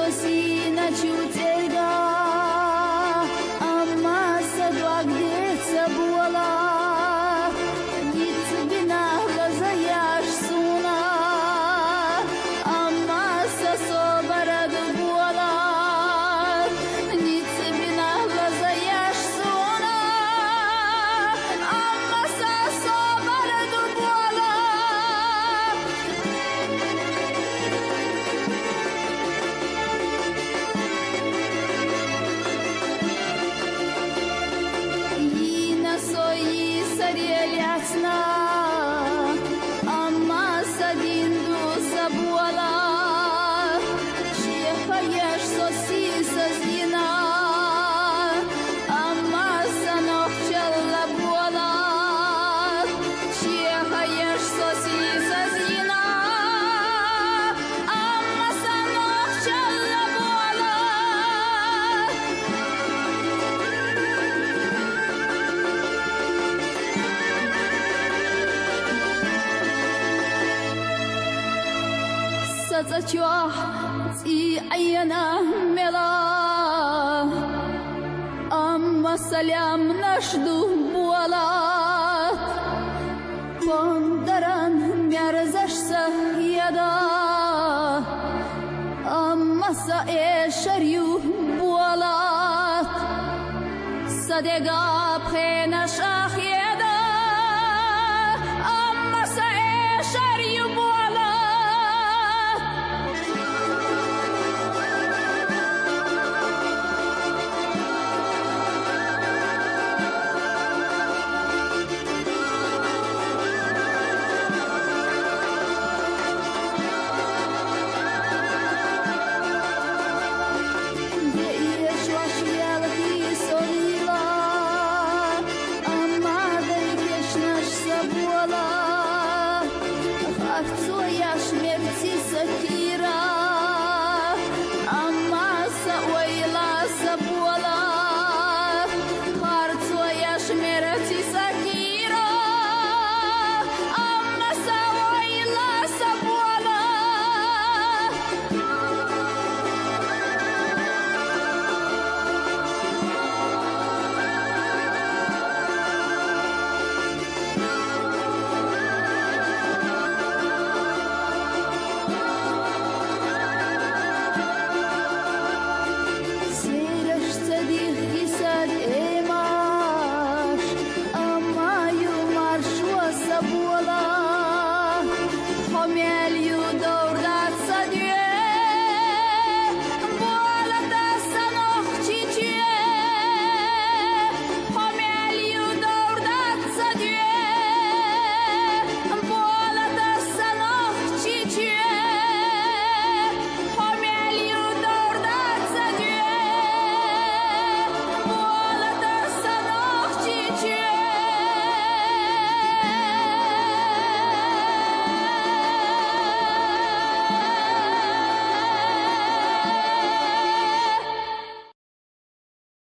sosi na ciuterga, amma sa doag de sabuala, nic bina vazayash suna, amma sa sobara dubuala, nic bina vazayash suna, amma sa sobara dubuala. Soyi sariyelyasna, amma sadindu sabuala, shehayash sosi sazina, amma sanochchalla buala, shehayash sosi sazina, amma sanochchalla buala. Saçıyor ayana mela, amma salam nashdu bualat, pondaran myarzashsa yada, amma sa esharyu bualat, sadega phenash yada, amma sa esharyu bualat. Śmierci Sakira.